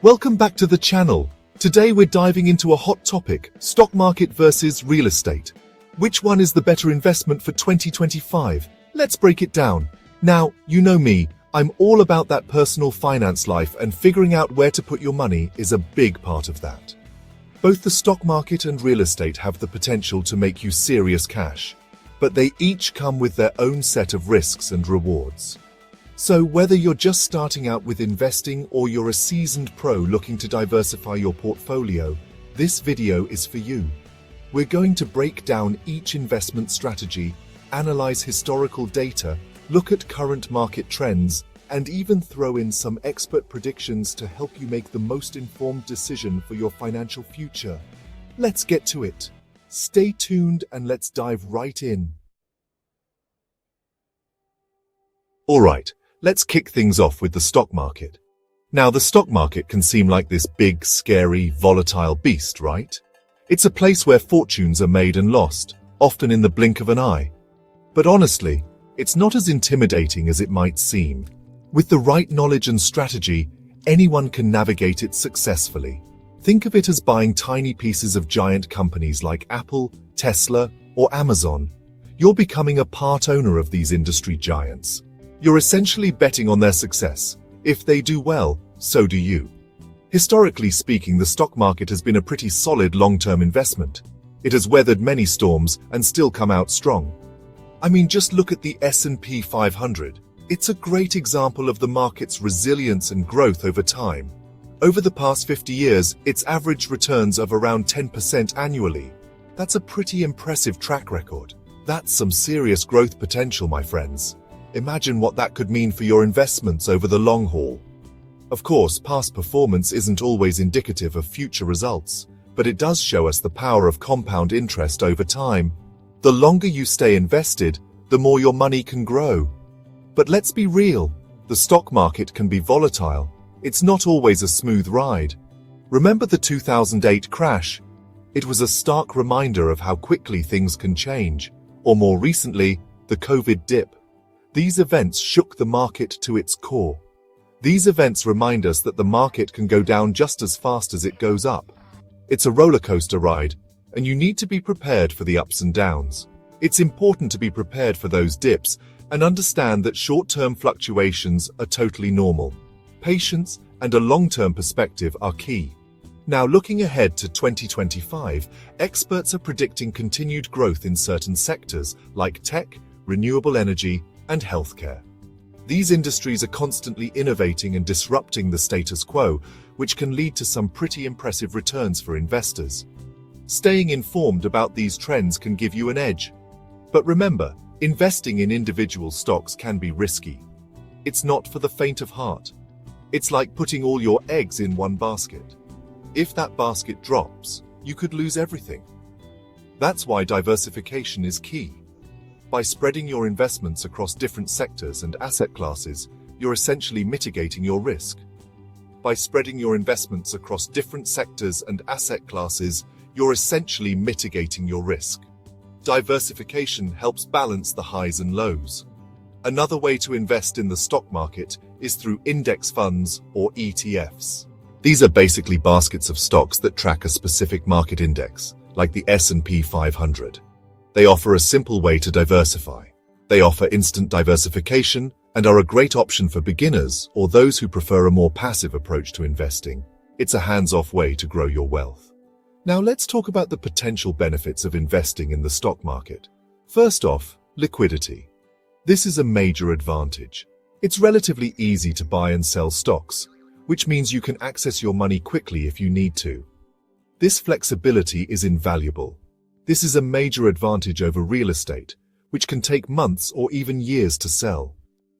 Welcome back to the channel. Today we're diving into a hot topic, stock market versus real estate. Which one is the better investment for 2025? Let's break it down. Now, you know me, I'm all about that personal finance life, and figuring out where to put your money is a big part of that. Both the stock market and real estate have the potential to make you serious cash, but they each come with their own set of risks and rewards. So whether you're just starting out with investing or you're a seasoned pro looking to diversify your portfolio, this video is for you. We're going to break down each investment strategy, analyze historical data, look at current market trends, and even throw in some expert predictions to help you make the most informed decision for your financial future. Let's get to it. Stay tuned and let's dive right in. Alright, let's kick things off with the stock market. Now, the stock market can seem like this big, scary, volatile beast, right? It's a place where fortunes are made and lost, often in the blink of an eye. But honestly, it's not as intimidating as it might seem. With the right knowledge and strategy, anyone can navigate it successfully. Think of it as buying tiny pieces of giant companies like Apple, Tesla, or Amazon. You're becoming a part owner of these industry giants. You're essentially betting on their success. If they do well, so do you. Historically speaking, the stock market has been a pretty solid long-term investment. It has weathered many storms and still come out strong. I mean, just look at the S&P 500. It's a great example of the market's resilience and growth over time. Over the past 50 years, its average returns of around 10% annually. That's a pretty impressive track record. That's some serious growth potential, my friends. Imagine what that could mean for your investments over the long haul. Of course, past performance isn't always indicative of future results, but it does show us the power of compound interest over time. The longer you stay invested, the more your money can grow. But let's be real, the stock market can be volatile. It's not always a smooth ride. Remember the 2008 crash? It was a stark reminder of how quickly things can change. Or more recently, the COVID dip. These events shook the market to its core. These events remind us that the market can go down just as fast as it goes up. It's a roller coaster ride, and you need to be prepared for the ups and downs. It's important to be prepared for those dips and understand that short-term fluctuations are totally normal. Patience and a long-term perspective are key. Now, looking ahead to 2025, experts are predicting continued growth in certain sectors like tech, renewable energy, and healthcare. These industries are constantly innovating and disrupting the status quo, which can lead to some pretty impressive returns for investors. Staying informed about these trends can give you an edge. But remember, investing in individual stocks can be risky. It's not for the faint of heart. It's like putting all your eggs in one basket. If that basket drops, you could lose everything. That's why diversification is key. By spreading your investments across different sectors and asset classes, you're essentially mitigating your risk. By spreading your investments across different sectors and asset classes, you're essentially mitigating your risk. Diversification helps balance the highs and lows. Another way to invest in the stock market is through index funds or ETFs. These are basically baskets of stocks that track a specific market index, like the S&P 500. They offer a simple way to diversify. They offer instant diversification and are a great option for beginners or those who prefer a more passive approach to investing. It's a hands-off way to grow your wealth. Now let's talk about the potential benefits of investing in the stock market. First off, liquidity. This is a major advantage. It's relatively easy to buy and sell stocks, which means you can access your money quickly if you need to. This flexibility is invaluable. This is a major advantage over real estate, which can take months or even years to sell.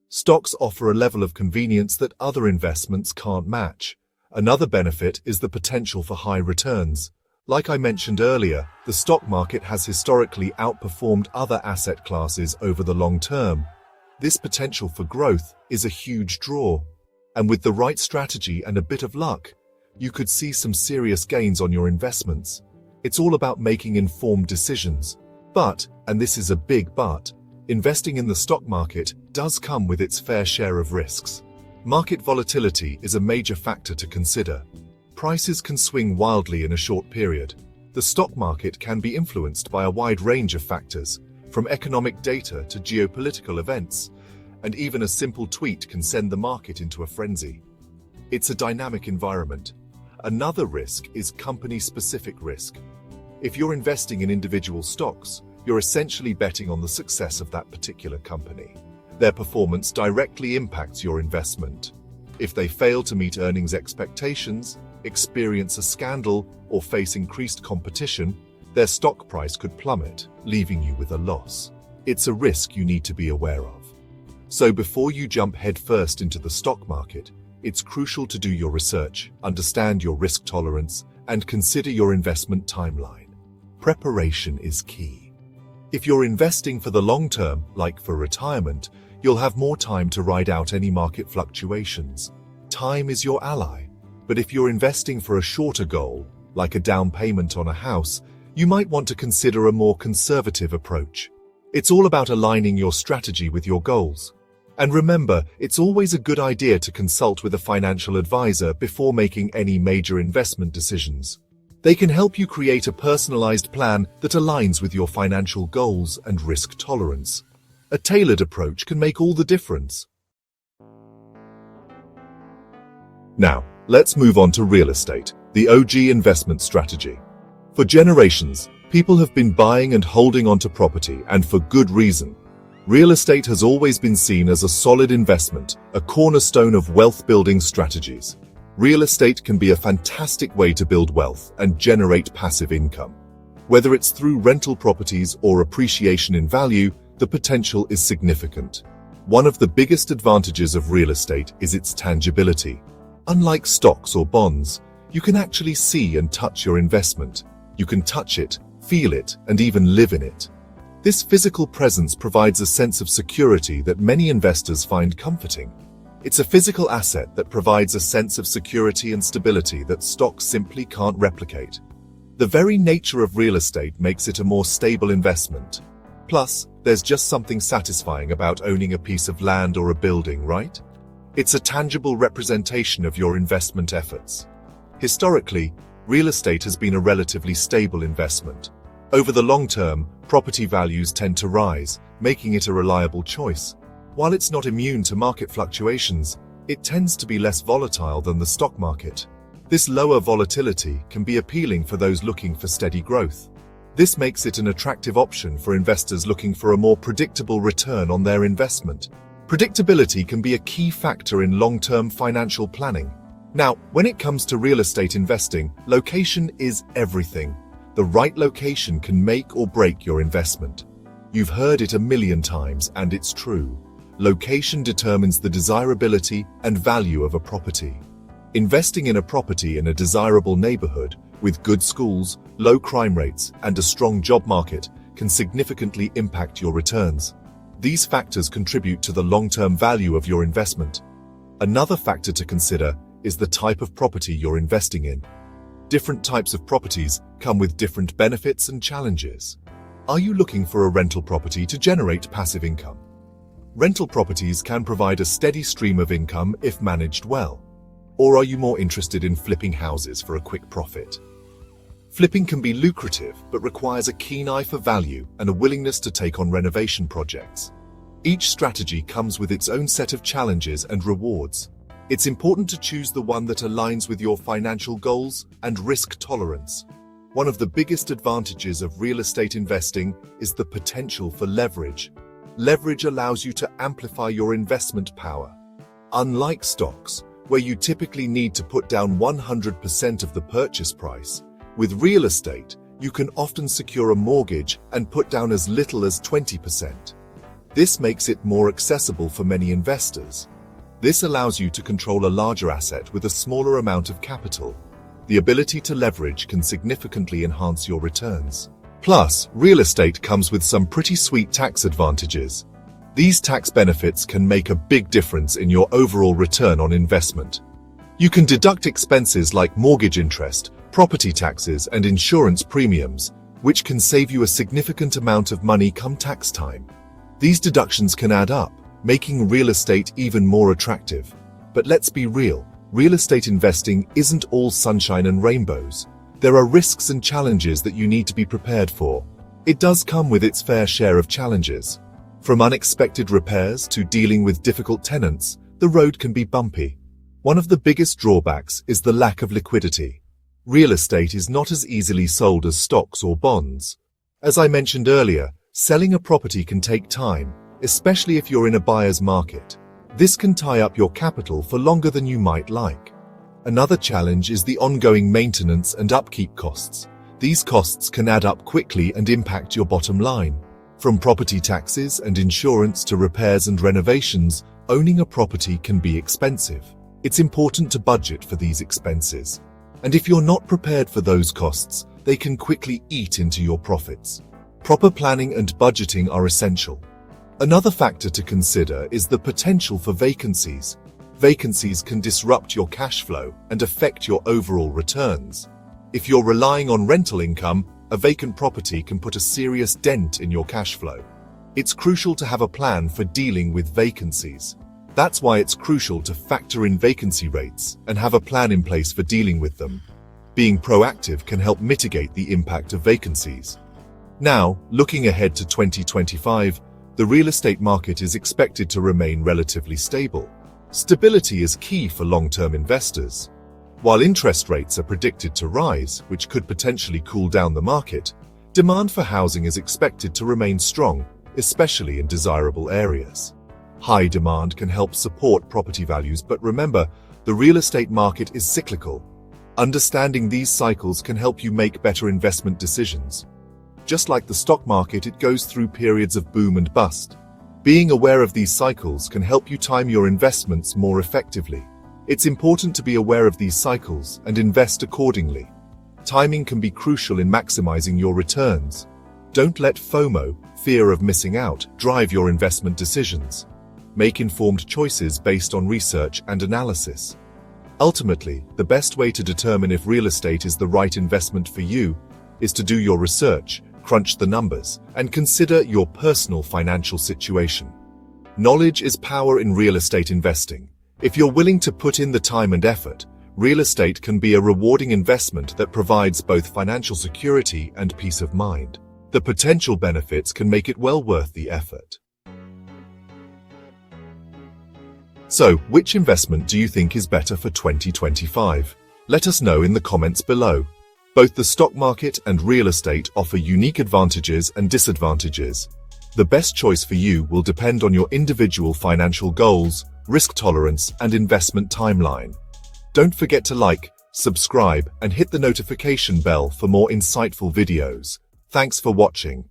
Stocks offer a level of convenience that other investments can't match. Another benefit is the potential for high returns. Like I mentioned earlier, the stock market has historically outperformed other asset classes over the long term. This potential for growth is a huge draw. And with the right strategy and a bit of luck, you could see some serious gains on your investments. It's all about making informed decisions. But, and this is a big but, investing in the stock market does come with its fair share of risks. Market volatility is a major factor to consider. Prices can swing wildly in a short period. The stock market can be influenced by a wide range of factors, from economic data to geopolitical events, and even a simple tweet can send the market into a frenzy. It's a dynamic environment. Another risk is company-specific risk. If you're investing in individual stocks, you're essentially betting on the success of that particular company. Their performance directly impacts your investment. If they fail to meet earnings expectations, experience a scandal, or face increased competition, their stock price could plummet, leaving you with a loss. It's a risk you need to be aware of. So before you jump headfirst into the stock market, it's crucial to do your research, understand your risk tolerance, and consider your investment timeline. Preparation is key. If you're investing for the long term, like for retirement, you'll have more time to ride out any market fluctuations. Time is your ally. But if you're investing for a shorter goal, like a down payment on a house, you might want to consider a more conservative approach. It's all about aligning your strategy with your goals. And remember, it's always a good idea to consult with a financial advisor before making any major investment decisions. They can help you create a personalized plan that aligns with your financial goals and risk tolerance. A tailored approach can make all the difference. Now, let's move on to real estate, the OG investment strategy. For generations, people have been buying and holding onto property, and for good reason. Real estate has always been seen as a solid investment, a cornerstone of wealth-building strategies. Real estate can be a fantastic way to build wealth and generate passive income. Whether it's through rental properties or appreciation in value, the potential is significant. One of the biggest advantages of real estate is its tangibility. Unlike stocks or bonds, you can actually see and touch your investment. You can touch it, feel it, and even live in it. This physical presence provides a sense of security that many investors find comforting. It's a physical asset that provides a sense of security and stability that stocks simply can't replicate. The very nature of real estate makes it a more stable investment. Plus, there's just something satisfying about owning a piece of land or a building, right? It's a tangible representation of your investment efforts. Historically, real estate has been a relatively stable investment. Over the long term, property values tend to rise, making it a reliable choice. While it's not immune to market fluctuations, it tends to be less volatile than the stock market. This lower volatility can be appealing for those looking for steady growth. This makes it an attractive option for investors looking for a more predictable return on their investment. Predictability can be a key factor in long-term financial planning. Now, when it comes to real estate investing, location is everything. The right location can make or break your investment. You've heard it a million times, and it's true. Location determines the desirability and value of a property. Investing in a property in a desirable neighborhood with good schools, low crime rates, and a strong job market can significantly impact your returns. These factors contribute to the long-term value of your investment. Another factor to consider is the type of property you're investing in. Different types of properties come with different benefits and challenges. Are you looking for a rental property to generate passive income? Rental properties can provide a steady stream of income if managed well. Or are you more interested in flipping houses for a quick profit? Flipping can be lucrative, but requires a keen eye for value and a willingness to take on renovation projects. Each strategy comes with its own set of challenges and rewards. It's important to choose the one that aligns with your financial goals and risk tolerance. One of the biggest advantages of real estate investing is the potential for leverage. Leverage allows you to amplify your investment power. Unlike stocks, where you typically need to put down 100% of the purchase price, with real estate, you can often secure a mortgage and put down as little as 20%. This makes it more accessible for many investors. This allows you to control a larger asset with a smaller amount of capital. The ability to leverage can significantly enhance your returns. Plus, real estate comes with some pretty sweet tax advantages. These tax benefits can make a big difference in your overall return on investment. You can deduct expenses like mortgage interest, property taxes, and insurance premiums, which can save you a significant amount of money come tax time. These deductions can add up, making real estate even more attractive. But let's be real, real estate investing isn't all sunshine and rainbows. There are risks and challenges that you need to be prepared for. It does come with its fair share of challenges. From unexpected repairs to dealing with difficult tenants, the road can be bumpy. One of the biggest drawbacks is the lack of liquidity. Real estate is not as easily sold as stocks or bonds. As I mentioned earlier, selling a property can take time, especially if you're in a buyer's market. This can tie up your capital for longer than you might like. Another challenge is the ongoing maintenance and upkeep costs. These costs can add up quickly and impact your bottom line. From property taxes and insurance to repairs and renovations, owning a property can be expensive. It's important to budget for these expenses. And if you're not prepared for those costs, they can quickly eat into your profits. Proper planning and budgeting are essential. Another factor to consider is the potential for vacancies. Vacancies can disrupt your cash flow and affect your overall returns. If you're relying on rental income, a vacant property can put a serious dent in your cash flow. It's crucial to have a plan for dealing with vacancies. That's why it's crucial to factor in vacancy rates and have a plan in place for dealing with them. Being proactive can help mitigate the impact of vacancies. Now, looking ahead to 2025, the real estate market is expected to remain relatively stable. Stability is key for long-term investors. While interest rates are predicted to rise, which could potentially cool down the market, demand for housing is expected to remain strong, especially in desirable areas. High demand can help support property values, but remember, the real estate market is cyclical. Understanding these cycles can help you make better investment decisions. Just like the stock market, it goes through periods of boom and bust. Being aware of these cycles can help you time your investments more effectively. It's important to be aware of these cycles and invest accordingly. Timing can be crucial in maximizing your returns. Don't let FOMO, fear of missing out, drive your investment decisions. Make informed choices based on research and analysis. Ultimately, the best way to determine if real estate is the right investment for you is to do your research, crunch the numbers, and consider your personal financial situation. Knowledge is power in real estate investing. If you're willing to put in the time and effort, real estate can be a rewarding investment that provides both financial security and peace of mind. The potential benefits can make it well worth the effort. So, which investment do you think is better for 2025? Let us know in the comments below. Both the stock market and real estate offer unique advantages and disadvantages. The best choice for you will depend on your individual financial goals, risk tolerance, and investment timeline. Don't forget to like, subscribe, and hit the notification bell for more insightful videos. Thanks for watching.